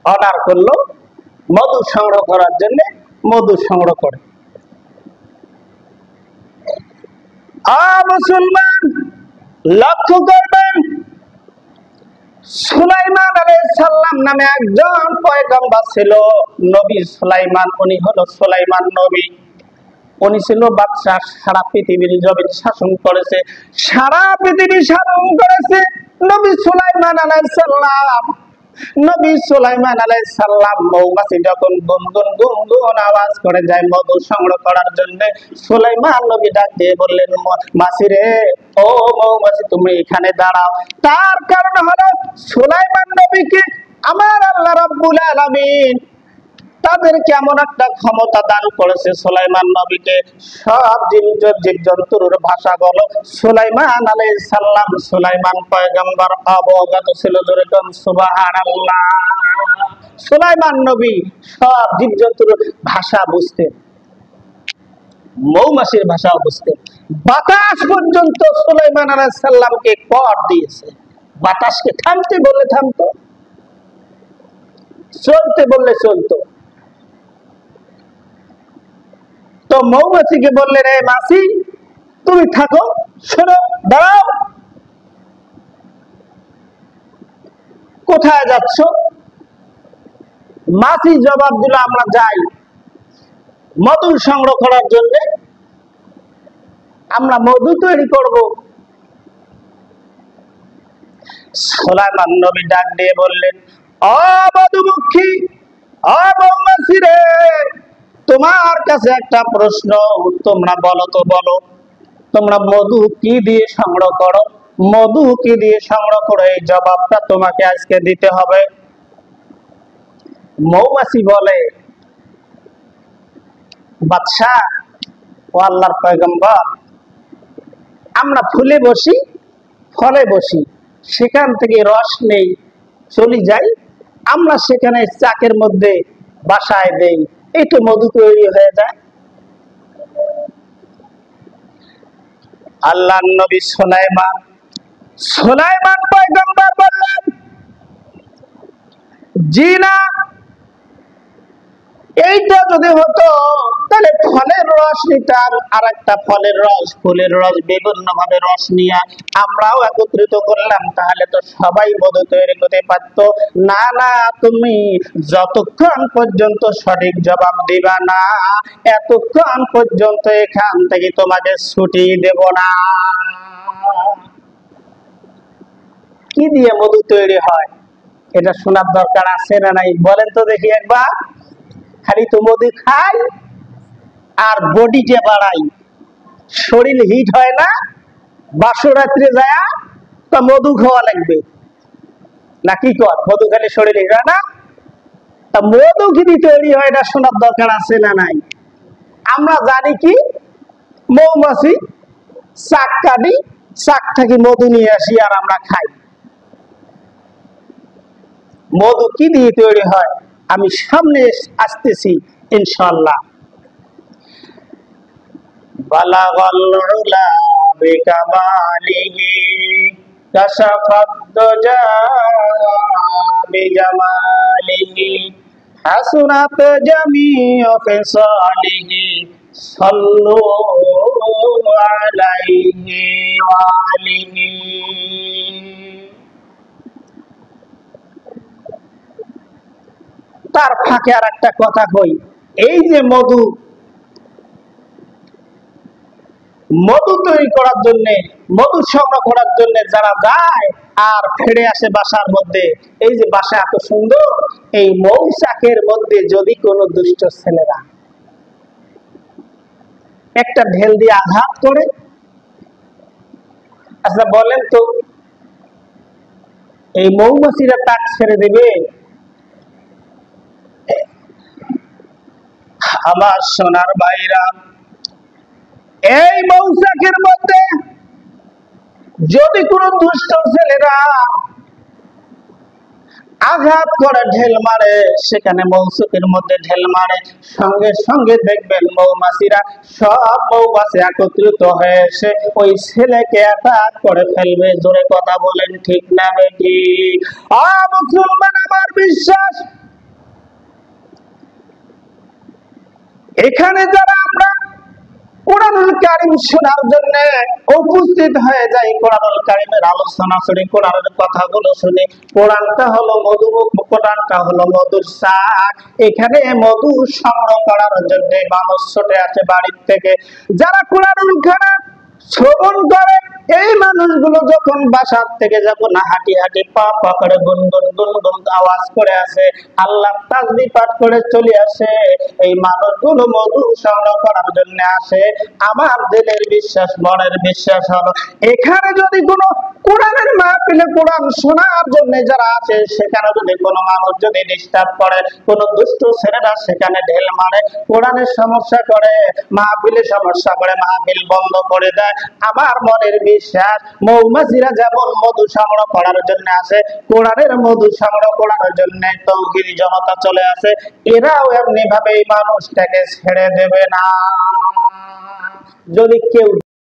Order করলো মধু সংগ্রহ করার জন্য, মধু সংগ্রহ করে। মুসলমান লক্ষ্য করবেন, সুলাইমান আলাইহিস সালাম নামে একজন পয়গম্বর ছিল, নবী সুলাইমান। উনি হলো সুলাইমান নবী। উনি ছিল বাদশা, সারা পৃথিবীর জমিন শাসন করেছে, সারা পৃথিবী শাসন করেছে নবী সুলাইমান আলাইহিস সালাম। নবী সুলাইমান আলাইহিস সালাম মৌমাছি যখন গুনগুন গুনগুন আওয়াজ করে যায় মধু সংগ্রহ করার জন্য, সুলাইমান নবী ডাক দিয়ে বললেন, মাছি রে, ও মৌমাছি তুমি এখানে দাঁড়াও। তার কারণ হলো সুলাইমান নবীকে আমার আল্লাহ রাব্বুল আলামিন তাদেরকে এমন একটা ক্ষমতা দান করেছে, সুলাইমান নবীকে সব জীবজন্তুর ভাষা বলো সুলাইমান আলাইহিস সালাম, সুলাইমান পয়গম্বর অবগত ছিল। জোরে কোন সুবহানাল্লাহ। সুলাইমান নবী সব জীবজন্তুর ভাষা বুঝতেন, মৌমাছির ভাষাও বুঝতেন। বাতাস পর্যন্ত সুলাইমান আলাইহিস সালামকে কর দিয়েছে। বাতাসকে থামতে বললে থামতো, চলতে বললে চলতো। তো মৌমাছিকে বললেন, রে মাছি তুমি থাকো, শোনো, দাঁড়াও, কোথায় যাচ্ছ? মাছি জবাব দিল, আমরা যাই মধু সংগ্রহ করার জন্য, আমরা মধু তৈরি করব। সুলাইমান নবী ডাক দিয়ে বললেন, ও মধুমক্ষী, ও মৌমাছি রে, তোমার কাছে একটা প্রশ্ন, তোমরা বলো তো, বলো তোমরা মধু কি দিয়ে সংগ্রহ করো? মধু কি দিয়ে সংগ্রহ করো, এই জবাবটা তোমাকে আজকে দিতে হবে। মৌমাছি বলে, বাদশা ও আল্লাহর পয়গম্বর, আমরা ফুলে বসি, ফলে বসি, সেখান থেকে রস নেই, চলে যাই, আমরা সেখানে চাকের মধ্যে বাসায় দেই, এই তো মধু তৈরি হয়ে যায়। আল্লাহর নবী সুলাইমান পয়গম্বর বললেন, জি না, এইটা যদি হতো তাহলে ফলের রস নিতাম, আর একটা ফলের রস, ফুলের রস, বিভিন্ন ভাবে রস নিয়ে আমরাও একত্রিত করলাম, তাহলে তো সবাই মধু তৈরি করতে পারতো। না না, তুমি যতক্ষণ পর্যন্ত সঠিক জবাব দিবা না, এতক্ষণ পর্যন্ত এখান থেকে তোমাকে ছুটি দেব না। কি দিয়ে মধু তৈরি হয় এটা শোনার দরকার আছে না নাই? বলেন তো দেখি একবার। খালি তো মধু খাই আর বডিতে বাড়াই, শরীর হিট হয় না, বাসরাত্রে যায় তা মধু খাওয়া লাগবে না, কি কর? মধু খেলে শরীর হিট হয় না? তা মধু কি তৈরি হয় এটা শোনার দরকার আছে না নাই? আমরা জানি কি, মৌমাছি চাক কাটি, চাক থেকে মধু নিয়ে আসি আর আমরা খাই। মধু কি দিয়ে তৈরি হয় আমি সামনে আসতেছি ইনশাআল্লাহ। বালাগাল উলা বিকামালিহি কাশাফাদ দুজা বিজামালিহি হাসনাত জামিউ ফিসালিহি সাল্লু আলাইহি ওয়া আলিহি। তার ফাঁকে আর একটা কথা কই, এই যে মধু তৈরি করার জন্য, মধু সংগ্রহ করার জন্য যারা যায় আর ফিরে আসে বাসার মধ্যে, এই যে বাসা এত সুন্দর, এই মৌচাকের মধ্যে যদি কোনো দুষ্ট ছেলেরা একটা ঢেল দিয়ে আঘাত করে, আচ্ছা বলেন তো এই মৌমাছিরা তাক ছেড়ে দেবে? আমার সোনার ভাইরা, এই মৌচাকের মধ্যে যদি কোন দুষ্ট ছেলেরা আঘাত করে, ঢেল মারে, সেখানে মৌচাকের মধ্যে ঢেল মারে, সঙ্গে সঙ্গে দেখবেন মৌমাছিরা সব মৌমাছি একত্রিত হয়ে এসে ওই ছেলেকে অ্যাটাক করে ফেলবে। জোরে কথা বলেন ঠিক না বেঠিক? মুসলমান, আমার বিশ্বাস এখানে যারা আমরা কোরআনুল কারীম শোনার জন্য উপস্থিত হয়ে যাই, কোরআনুল কারীমের আলোচনা শুনি, কোরআনের কথাগুলো শুনি, কোরআনটা হলো মধুমুখ, কোরআনটা হলো মধুর শাক। এখানে মধু সংগ্রহ করার জন্য মানুষ ছুটে আসে বাড়ির থেকে। যারা কোরআনুল কারীম শ্রবণ করে এই মানুষগুলো যখন বাসার থেকে যখন হাঁটি হাঁটি পা পা করে গুনগুন গুনগুন আওয়াজ করে আসে, আল্লাহ তাসবিহ পাঠ করে চলে আসে, এই মানুষগুলো মধু সংগ্রহ করার জন্য আসে। আমার দিলের বিশ্বাস, মনের বিশ্বাস হলো এখানে যদি কোনো কোরআনের মাহফিলে কোরআন শোনার জন্য যারা আছে, সেখানে যদি কোনো মানুষ যদি ডিস্টার্ব করে, কোনো দুষ্ট ছেলেরা সেখানে ঢেল মারে, কোরআনের সমস্যা করে, মাহফিলে সমস্যা করে, মাহফিল বন্ধ করে দেয়, আমার মনের বিশ্বাস মৌমাছিরা যেমন মধু সংগ্রহ করার জন্য আসে, কোরআনের মধু সংগ্রহ করার জন্য তৌহিদি জনতা চলে আসে, এরাও এমনি ভাবে এই মানুষটাকে ছেড়ে দেবে না। যদি কেউ